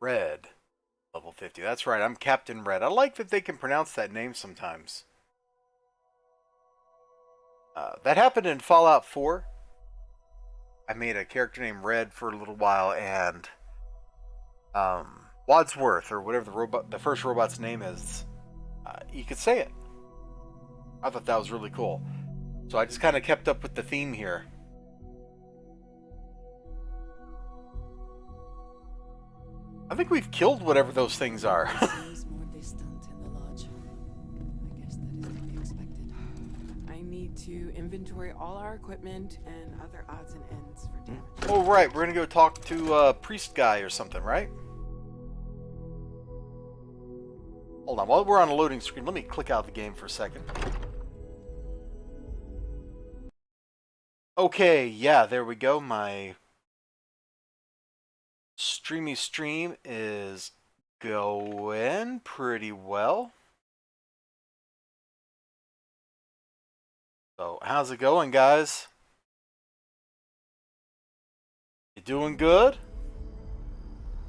Red. Level 50. That's right, I'm Captain Red. I like that they can pronounce that name sometimes. That happened in Fallout 4. I made a character named Red for a little while, and Wadsworth, or whatever the first robot's name is, you could say it. I thought that was really cool. So I just kind of kept up with the theme here. I think we've killed whatever those things are. More distant in the lodge. I guess that is to be expected. I need to inventory all our equipment and other odds and ends for damage. Oh, right. We're going to go talk to a priest guy or something, right? Hold on. While we're on a loading screen, let me click out of the game for a second. Okay, yeah, there we go. My streamy stream is going pretty well. So, how's it going, guys? You doing good?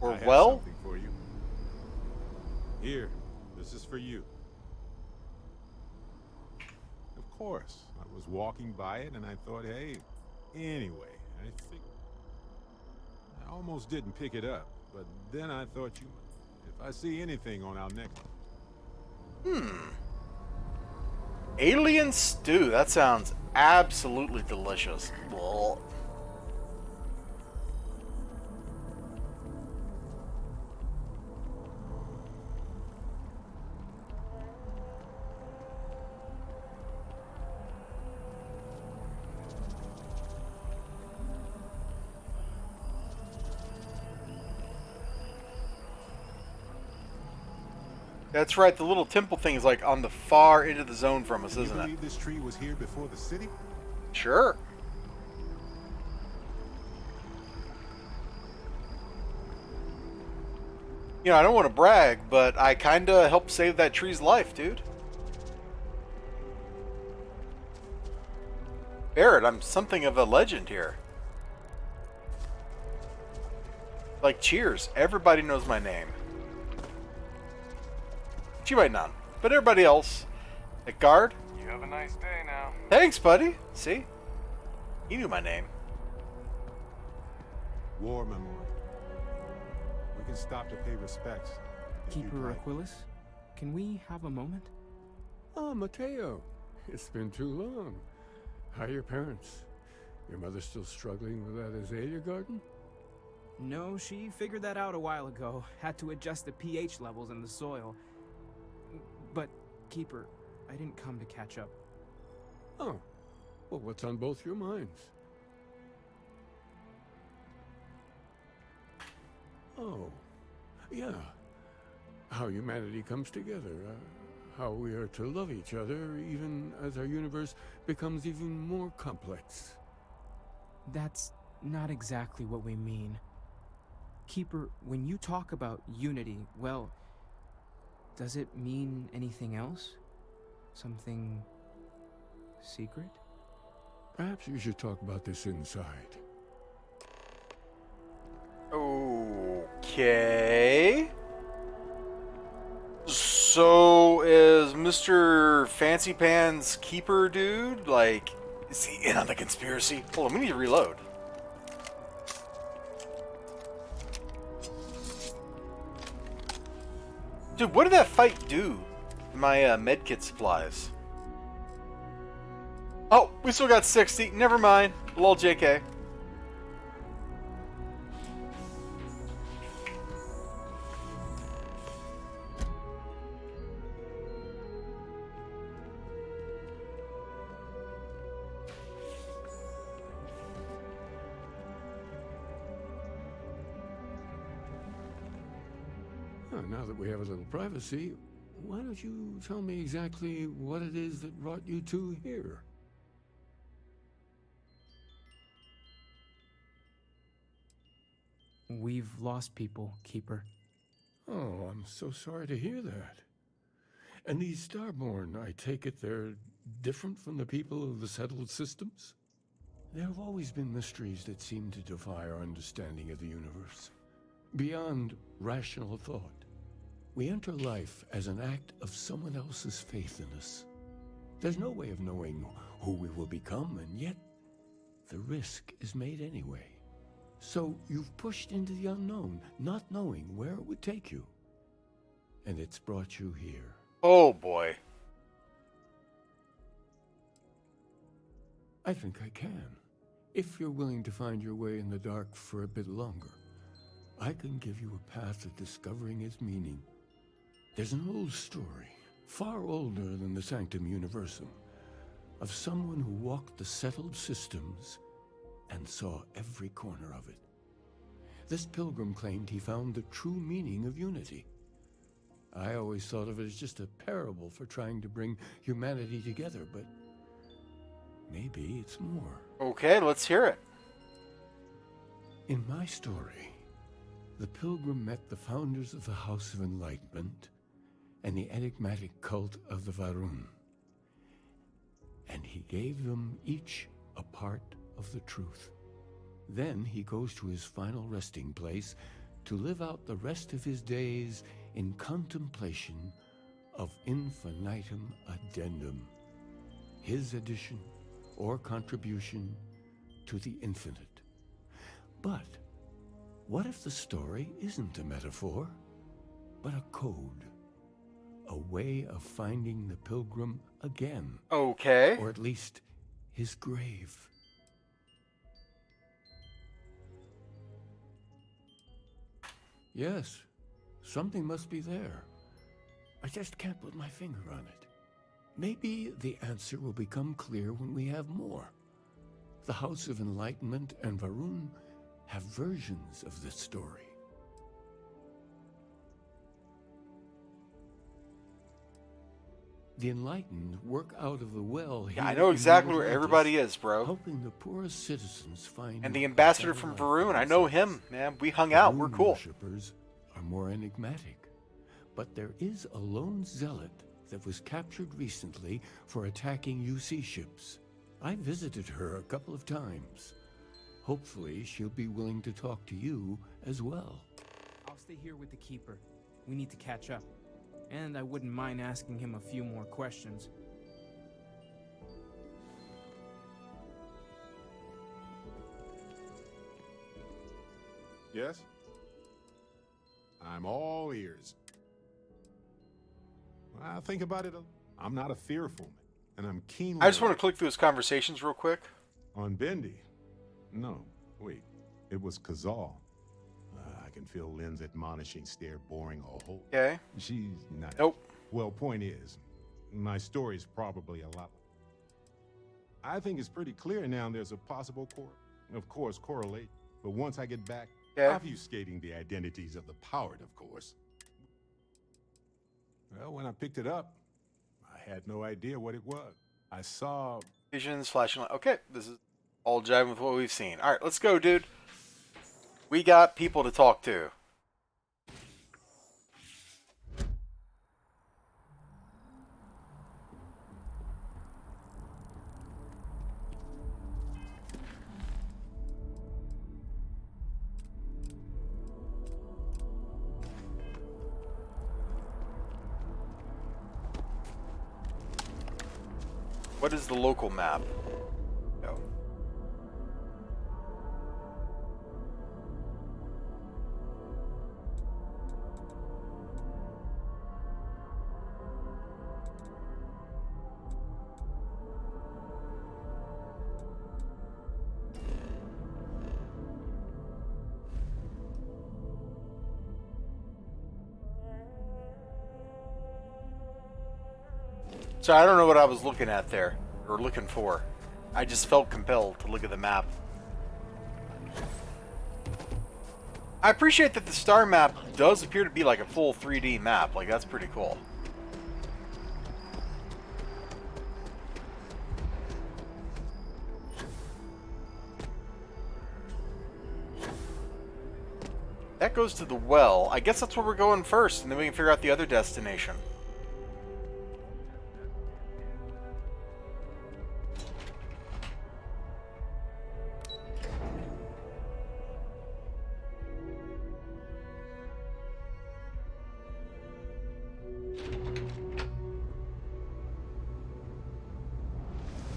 Or I have well? something for you. Here, this is for you. Of course, I was walking by it and I thought, hey, anyway, I almost didn't pick it up, but then I thought if I see anything on our next... Alien stew. That sounds absolutely delicious. Well, that's right. The little temple thing is like on the far end of the zone from us, You isn't believe it? this tree was here before the city? Sure. You know, I don't want to brag, but I kind of helped save that tree's life, dude. Barrett, I'm something of a legend here. Like, cheers. Everybody knows my name. She might not, but everybody else. At guard? You have a nice day now. Thanks, buddy. See? He knew my name. War memorial. We can stop to pay respects. if you'd Keeper like. Aquilus, can we have a moment? Oh, Mateo. It's been too long. How are your parents? Your mother still struggling with that azalea garden? No, she figured that out a while ago. Had to adjust the pH levels in the soil. But, Keeper, I didn't come to catch up. Oh. Well, what's on both your minds? Oh. Yeah. How humanity comes together. How we are to love each other even as our universe becomes even more complex. That's not exactly what we mean. Keeper, when you talk about unity, well, does it mean anything else? Something secret? Perhaps you should talk about this inside. Okay. So is Mr. Fancy Pants Keeper dude, like, is he in on the conspiracy? Hold on, we need to reload. Dude, what did that fight do to my medkit supplies? Oh, we still got 60. Never mind. Lol, JK. Now that we have a little privacy, why don't you tell me exactly what it is that brought you two here? We've lost people, Keeper. Oh, I'm so sorry to hear that. And these Starborn, I take it they're different from the people of the settled systems? There have always been mysteries that seem to defy our understanding of the universe. beyond rational thought. We enter life as an act of someone else's faith in us. There's no way of knowing who we will become, and yet the risk is made anyway. So you've pushed into the unknown, not knowing where it would take you. And it's brought you here. Oh boy. I think I can. If you're willing to find your way in the dark for a bit longer, I can give you a path to discovering its meaning. There's an old story, far older than the Sanctum Universum, of someone who walked the settled systems and saw every corner of it. This pilgrim claimed he found the true meaning of unity. I always thought of it as just a parable for trying to bring humanity together, but maybe it's more. Okay, let's hear it. In my story, the pilgrim met the founders of the House of Enlightenment and the enigmatic cult of the Varun. And he gave them each a part of the truth. Then he goes to his final resting place to live out the rest of his days in contemplation of infinitum addendum, his addition or contribution to the infinite. But what if the story isn't a metaphor, but a code? A way of finding the pilgrim again. Okay. Or at least his grave. Yes, something must be there. I just can't put my finger on it. Maybe the answer will become clear when we have more. The House of Enlightenment and Varun have versions of this story. The Enlightened work out of the well Yeah, I here know in exactly New where Atlantis, everybody is, bro. helping the poorest citizens find And the a ambassador better from life Varun, for I know themselves. him, man. We hung out. We're Varun cool. worshippers are more enigmatic, but there is a lone zealot that was captured recently for attacking UC ships. I visited her a couple of times. Hopefully, she'll be willing to talk to you as well. I'll stay here with the Keeper. We need to catch up. And I wouldn't mind asking him a few more questions. Yes? I'm all ears. When I think about it, I'm not a fearful man, and I'm keenly... I just want to click through his conversations real quick. On Bendy? No, wait. It was Kazal. I can feel Lynn's admonishing stare boring a hole. Okay. She's not... Nope. Well, point is, my story's probably a lot... I think it's pretty clear now there's a possible correlate. But once I get back, Okay. obfuscating the identities of the powered, of course. Well, when I picked it up, I had no idea what it was. I saw... Visions, flashing light. Okay, this is all jiving with what we've seen. All right, let's go, dude. We got people to talk to. What is the local map? Go. So I don't know what I was looking at there, or looking for. I just felt compelled to look at the map. I appreciate that the star map does appear to be like a full 3D map. Like, that's pretty cool. That goes to the well. I guess that's where we're going first, and then we can figure out the other destination.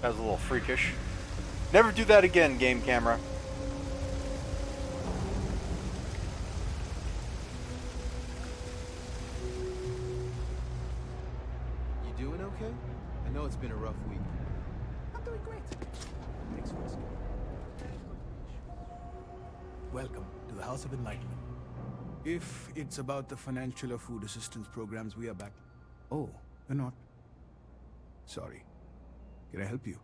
That was a little freakish. Never do that again, game camera. You doing okay? I know it's been a rough week. I'm doing great. Thanks for asking. Welcome to the House of Enlightenment. If it's about the financial or food assistance programs, we are back. Oh, you're not. Sorry. Can I help you?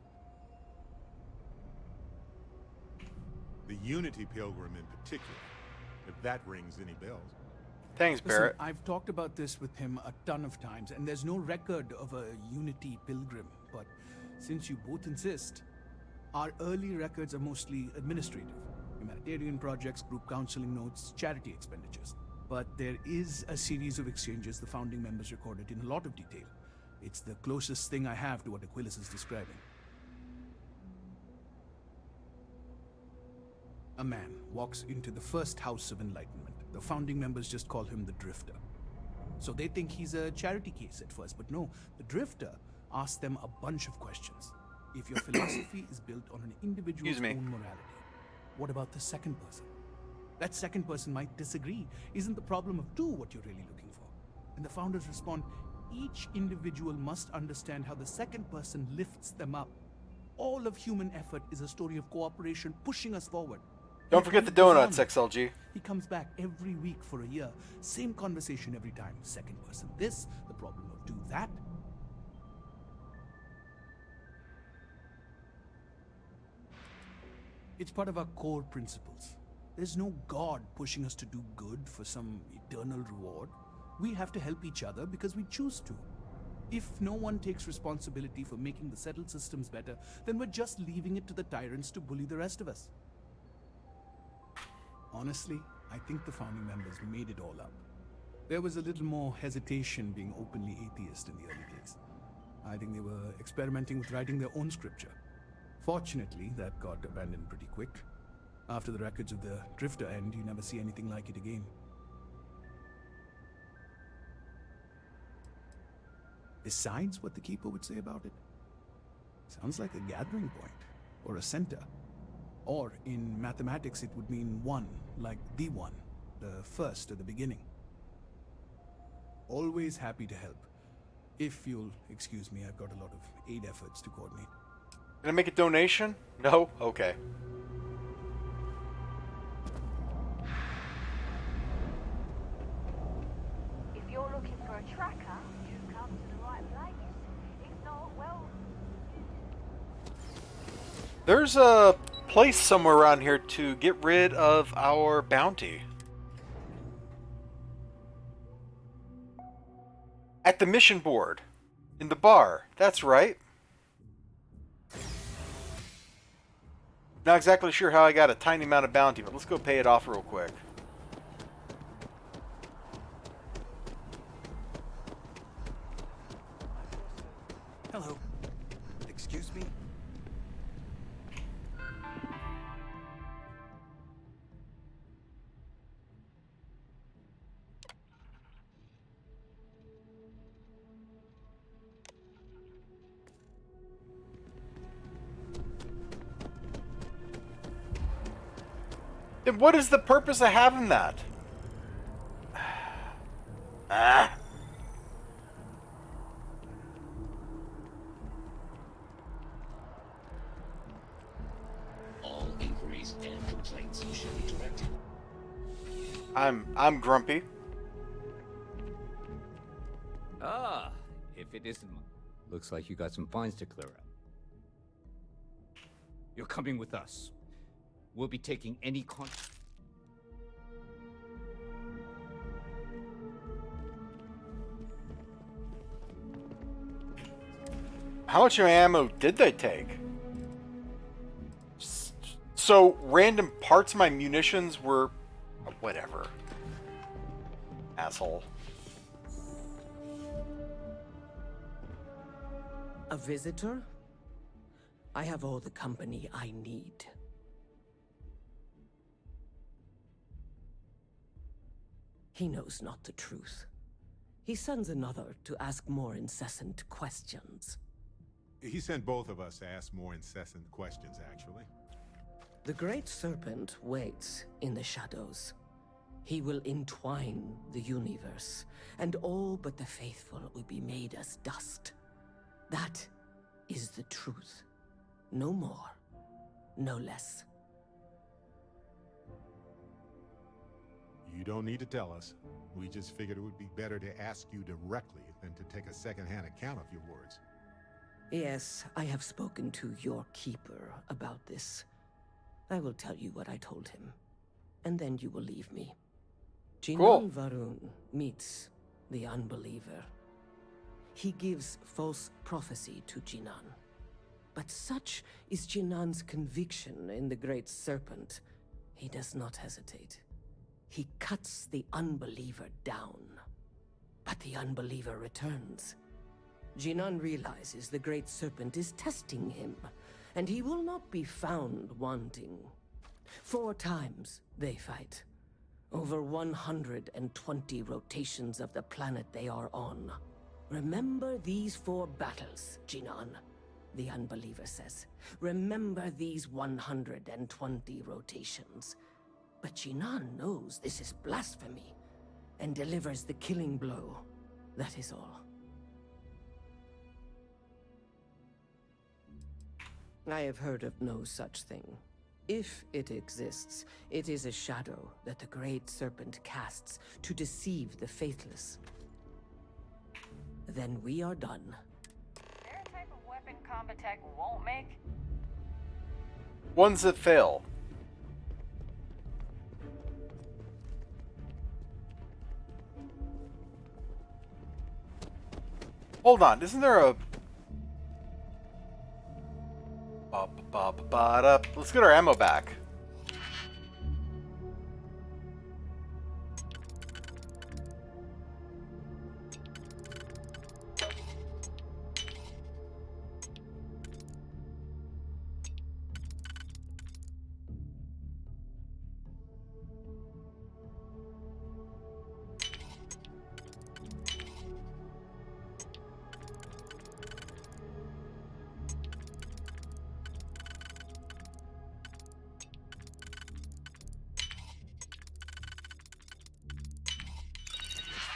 The Unity Pilgrim in particular, if that rings any bells. Thanks, Listen, Barrett. I've talked about this with him a ton of times, and there's no record of a Unity Pilgrim. But since you both insist, our early records are mostly administrative. Humanitarian projects, group counseling notes, charity expenditures. But there is a series of exchanges the founding members recorded in a lot of detail. It's the closest thing I have to what Aquilus is describing. A man walks into the first House of Enlightenment. The founding members just call him the Drifter. So they think he's a charity case at first, but no, the Drifter asks them a bunch of questions. If your philosophy is built on an individual's own morality, what about the second person? That second person might disagree. Isn't the problem of two what you're really looking for? And the founders respond, each individual must understand how the second person lifts them up. All of human effort is a story of cooperation pushing us forward. Don't forget the donuts, XLG. He comes back every week for a year. Same conversation every time. Second person this, the problem of do that. It's part of our core principles. There's no God pushing us to do good for some eternal reward. We have to help each other because we choose to. If no one takes responsibility for making the settled systems better, then we're just leaving it to the tyrants to bully the rest of us. Honestly, I think the founding members made it all up. There was a little more hesitation being openly atheist in the early days. I think they were experimenting with writing their own scripture. Fortunately, that got abandoned pretty quick. After the records of the Drifter end, you never see anything like it again. Besides what the Keeper would say about it, sounds like a gathering point, or a center. Or, in mathematics, it would mean one, like the one, the first at the beginning. Always happy to help. If you'll excuse me, I've got a lot of aid efforts to coordinate. Can I make a donation? No? Okay. If you're looking for a tracker, you've come to the right place. If not, well... There's a place somewhere around here to get rid of our bounty. At the mission board. In the bar. That's right. Not exactly sure how I got a tiny amount of bounty, but let's go pay it off real quick. Hello. Excuse me? Then what is the purpose of having that? Ah. All inquiries and complaints should be directed. I'm grumpy. Ah, if it isn't... Looks like you got some fines to clear up. You're coming with us. We'll be taking any How much ammo did they take? So, random parts of my munitions were... whatever. Asshole. A visitor? I have all the company I need. He knows not the truth. He sends another to ask more incessant questions. He sent both of us to ask more incessant questions, actually. The Great Serpent waits in the shadows. He will entwine the universe, and all but the faithful will be made as dust. That is the truth. No more, no less. You don't need to tell us. We just figured it would be better to ask you directly than to take a second-hand account of your words. Yes, I have spoken to your keeper about this. I will tell you what I told him, and then you will leave me. Cool. Jinan Varun meets the unbeliever. He gives false prophecy to Jinan. But such is Jinan's conviction in the Great Serpent, he does not hesitate. He cuts the unbeliever down. But the unbeliever returns. Jinan realizes the Great Serpent is testing him, and he will not be found wanting. 4 times they fight. Over 120 rotations of the planet they are on. Remember these 4 battles, Jinan, the unbeliever says. Remember these 120 rotations. But Jinan knows this is blasphemy, and delivers the killing blow. That is all. I have heard of no such thing. If it exists, it is a shadow that the Great Serpent casts to deceive the faithless. Then we are done. Is there a type of weapon combat tech won't make? Ones that fail. Hold on, isn't there a... Let's get our ammo back.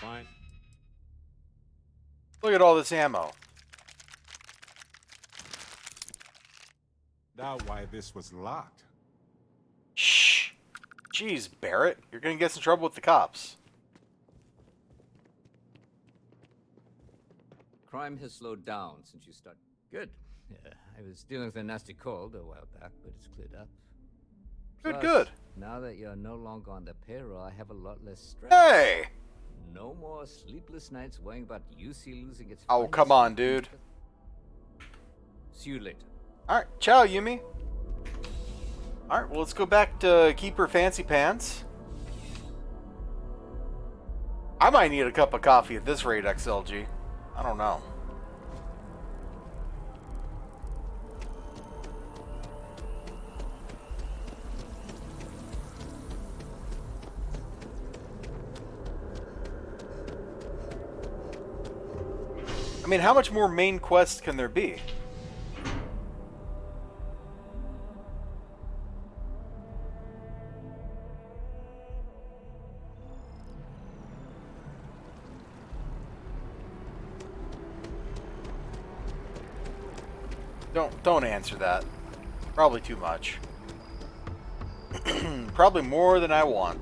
Fine. Look at all this ammo. Doubt why this was locked. Shh. Jeez, Barrett. You're gonna get us in trouble with the cops. Crime has slowed down since you started. Good. Yeah, I was dealing with a nasty cold a while back, but it's cleared up. Good, Plus, good. Now that you're no longer on the payroll, I have a lot less stress. Hey! No more sleepless nights worrying about UC losing its... Oh, come on, dude. See you later. Alright, ciao, Yumi. Alright, well, let's go back to Keeper Fancy Pants. I might need a cup of coffee at this rate, XLG. I don't know. I mean, how much more main quests can there be? Don't answer that. Probably too much. Probably more than I want.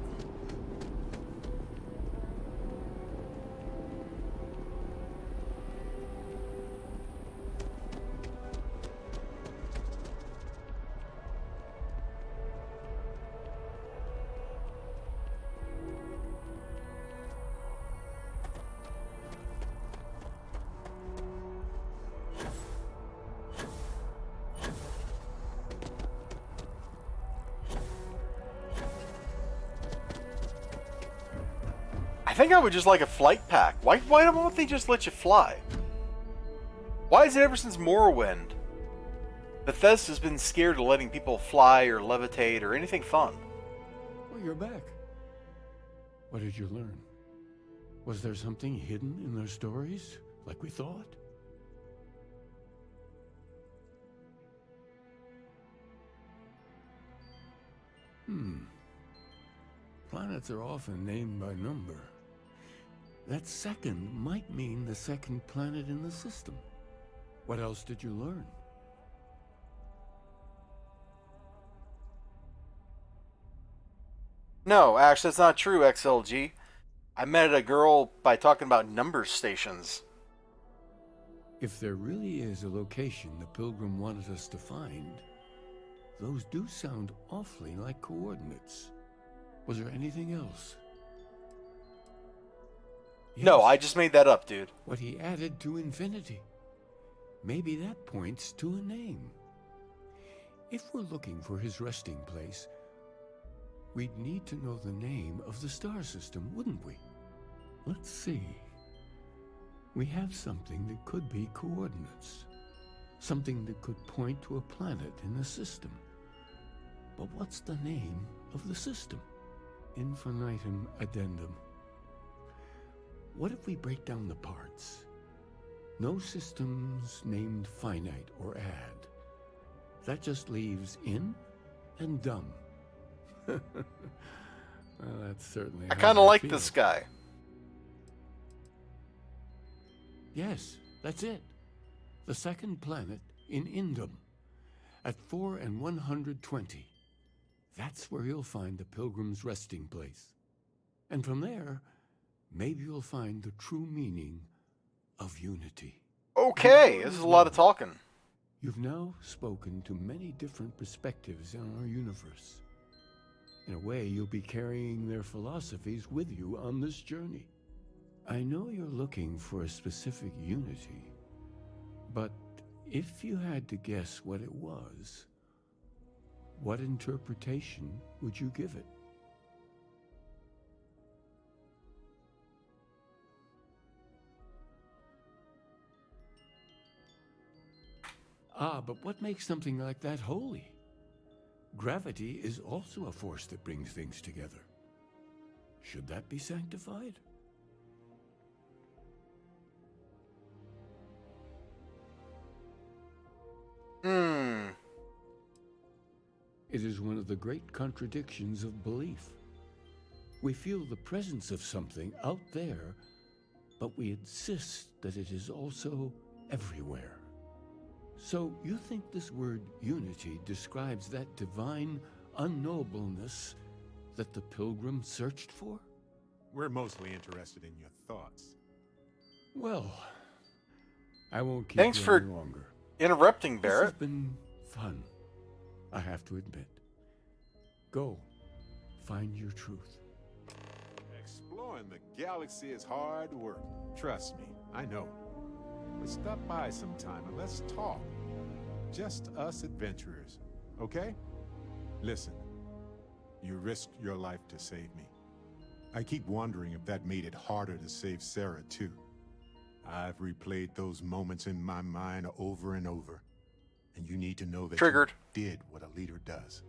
I think I would just like a flight pack. Why don't they just let you fly? Why is it ever since Morrowind, Bethesda's been scared of letting people fly or levitate or anything fun? Well, you're back. What did you learn? Was there something hidden in their stories, like we thought? Planets are often named by number. That second might mean the second planet in the system. What else did you learn? No, Ash, that's not true, XLG. I met a girl by talking about number stations. If there really is a location the Pilgrim wanted us to find, those do sound awfully like coordinates. Was there anything else? No, Yes, I just made that up, dude. what he added to infinity. Maybe that points to a name. If we're looking for his resting place, we'd need to know the name of the star system, wouldn't we? Let's see. We have something that could be coordinates. Something that could point to a planet in the system. But what's the name of the system? Infinitum addendum. What if we break down the parts? No systems named finite or add. That just leaves in and dumb. Well, that's certainly I how kind of like feel. this guy. Yes, that's it. The second planet in Indum, at 4 and 120. That's where you'll find the Pilgrim's resting place. And from there, maybe you'll find the true meaning of unity. Okay, this is a lot of talking. You've now spoken to many different perspectives in our universe. In a way, you'll be carrying their philosophies with you on this journey. I know you're looking for a specific unity, but if you had to guess what it was, what interpretation would you give it? Ah, but what makes something like that holy? Gravity is also a force that brings things together. Should that be sanctified? It is one of the great contradictions of belief. We feel the presence of something out there, but we insist that it is also everywhere. So you think this word unity describes that divine unknowableness that the Pilgrim searched for? We're mostly interested in your thoughts. Well, I won't keep Thanks you for any longer. interrupting, This has Barrett. been fun, I have to admit. Go, find your truth. Exploring the galaxy is hard work. Trust me, I know. But stop by sometime and let's talk. Just us adventurers, okay? Listen, you risked your life to save me. I keep wondering if that made it harder to save Sarah, too. I've replayed those moments in my mind over and over. And you need to know that Triggered. you did what a leader does.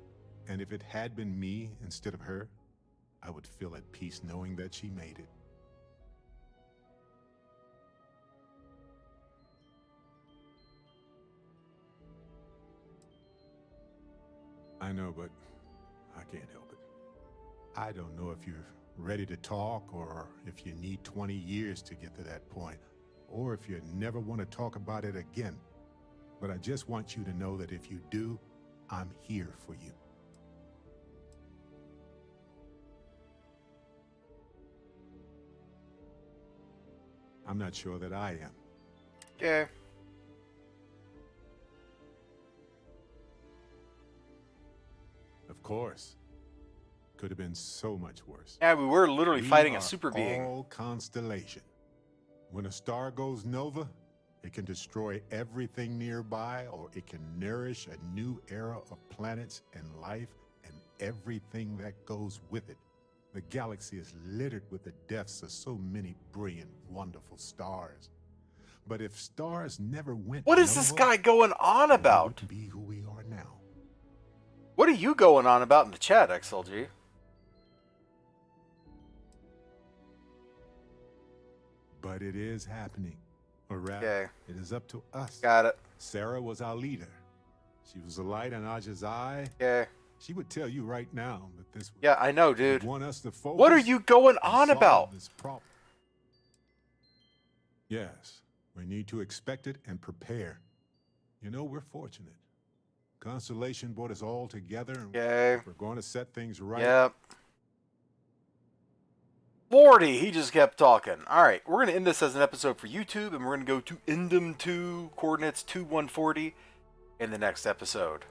And if it had been me instead of her, I would feel at peace knowing that she made it. I know, but I can't help it. I don't know if you're ready to talk, or if you need 20 years to get to that point, or if you never want to talk about it again. But I just want you to know that if you do, I'm here for you. I'm not sure that I am. Yeah. Of course. Could have been so much worse. Yeah, we were literally We fighting a are super being. all constellation. When a star goes nova, it can destroy everything nearby, or it can nourish a new era of planets and life and everything that goes with it. The galaxy is littered with the deaths of so many brilliant, wonderful stars. But if stars never went What is this nova, guy going on we about? wouldn't be who we are now. What are you going on about in the chat, XLG? But it is happening. Or rather, Okay. it is up to us. Got it. Sarah was our leader. She was a light in Aja's eye. Okay. She would tell you right now that this Yeah, I know, would dude. want us to focus. What are you going and on solve about? this problem. Yes, we need to expect it and prepare. You know, we're fortunate. Constellation brought us all together, and Okay. we're going to set things right. Yep. Lordy, he just kept talking. Alright, we're going to end this as an episode for YouTube, and we're going to go to Endem 2, coordinates 2140, in the next episode.